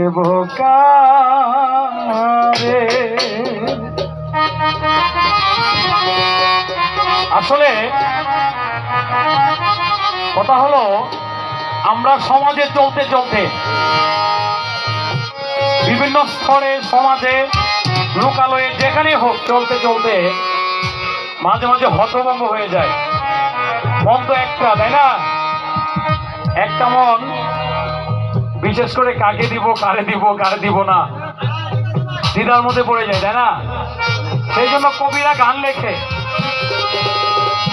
দেব কারে। আসলে কথা হলো, আমরা সমাজে চলতে চলতে বিভিন্ন স্তরে সমাজে লোকালয়ে যেখানে হোক চলতে চলতে মাঝে মাঝে হতভম্ব হয়ে যায়। মন তো একটা, তাই না? একটা মন, বিশেষ করে কাকে দিব, কারে দিব, কারে দিব না, দ্বিধার মধ্যে পড়ে যায়, তাই না? সেই জন্য কবিরা গান লেখে,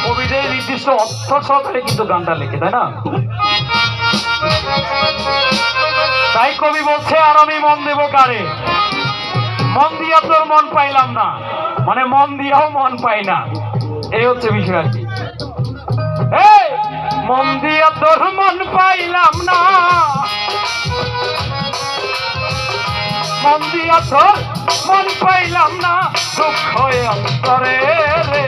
কবিদের নির্দিষ্ট অর্থ সহকারে কিন্তু গানটা লেখে, তাই না? তাই কবি বলছে, আর আমি মন দেব কারে, মন দিয়া তোর মন পাইলাম না, মানে মন দিয়াও মন পাই না, এই হচ্ছে বিষয় আর কি। মন দিয়া তোর মন পাইলাম না, মন দিয়া তোর মন পাইলাম না, দুঃখ অন্তরে রে।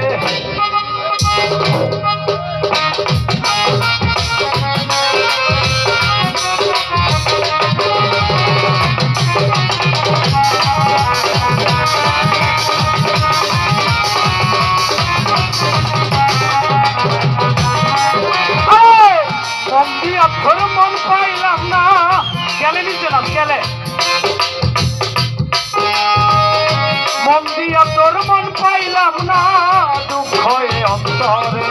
মন দিয়া তোর মন পাইলাম না, গেলে নিচ্ছিলাম গেলে, মন দিয়া তোর মন পাইলাম না, দুঃখ অন্তরে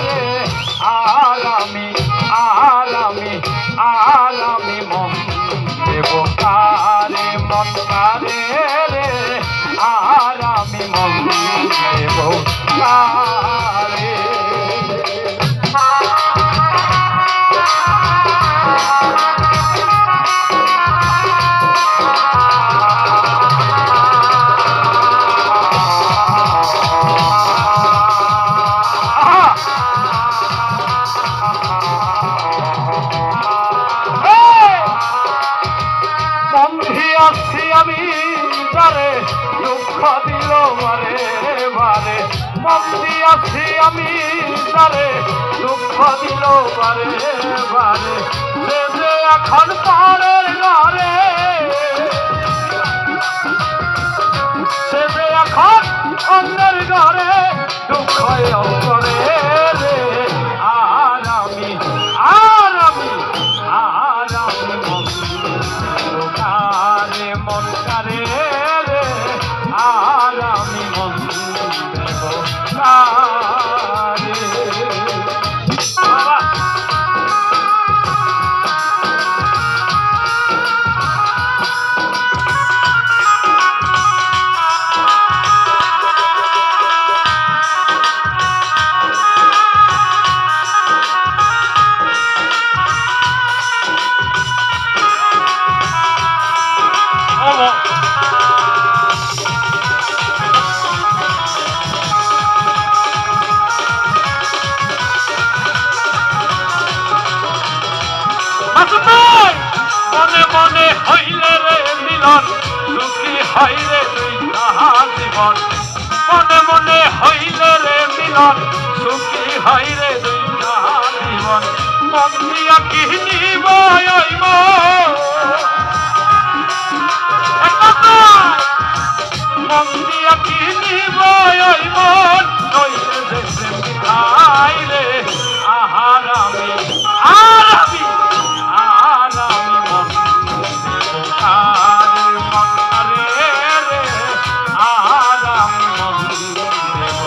রে। আর আমি মন দেব কারে, মন কারে রে, আর আমি মন দেব কারে। আমি যারে দুঃখ দিল বারে বারে, মন দিয়াছি আমি যারে দুঃখ দিল বারে বারে, সে যে এখন পরের ঘরে, সে যে এখন অন্যের ঘরে, দুঃখ অন্তরে রে। আর আমি মন কারে, মন কারে রে, আর আমি মন দেব কারে। মনে মনে হইলে রে মিলন, সুখী হইলে দুই জীবন, মনে মনে হইলে রে মিলন, সুখী হইলে দুই জীবন, মন দিয়া কি নিব মন দিয়া কি নিব মন, নইলে যে খাইলে। আর আমি মন কারে, মন কারে রে, আর আমি মন দেব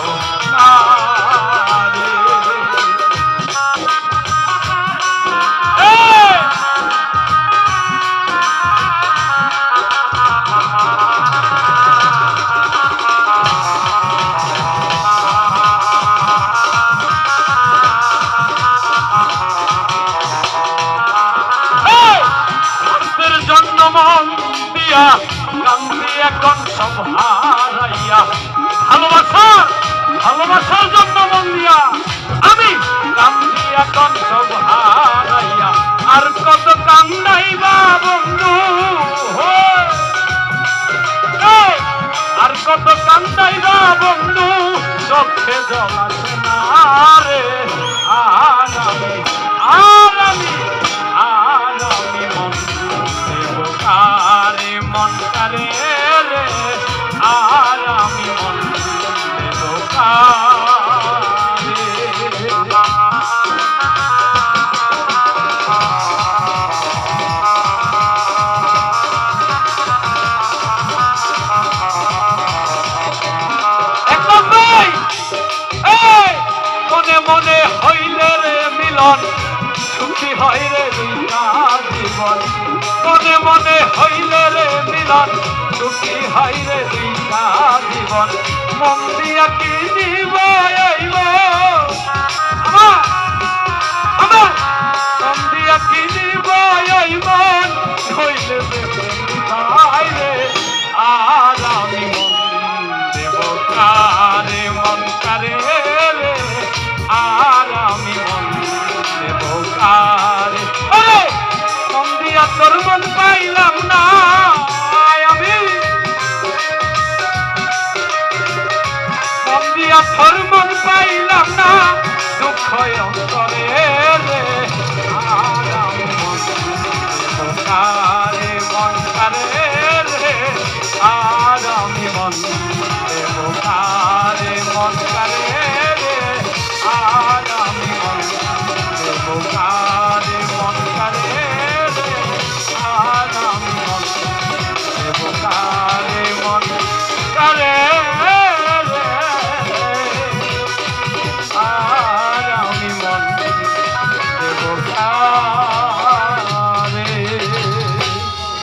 কারে। মন দিয়া কান্দি এখন সব হারাইয়া, ভালোবাসার জন্য মন দিয়া আমি কান্দি এখন সব হারাইয়া, আর কত কান্দাইবা বন্ধু, আর কত কান্দাইবা বন্ধু, চোখে জল আসে না রে। আর আমি মন দেব কারে। জীবন মনে মনে হইলে রে মিলন দুঃখী হাই রে দুইটা জীবন মন দিয়া কি দিব আমার আমার মন দিয়া কি দিব মন হইলে ভাই রে আর আমি মন দেব কারে মন কারে রে আর আমি মন দেব কারে মন দিয়া তোর মন পাইলাম না আমি মন দিয়া তোর মন পাইলাম না দুঃখ অন্তরে রে আর আমি মন দেব কারে মন কারে রে আর আমি মন দেব কারে মন কারে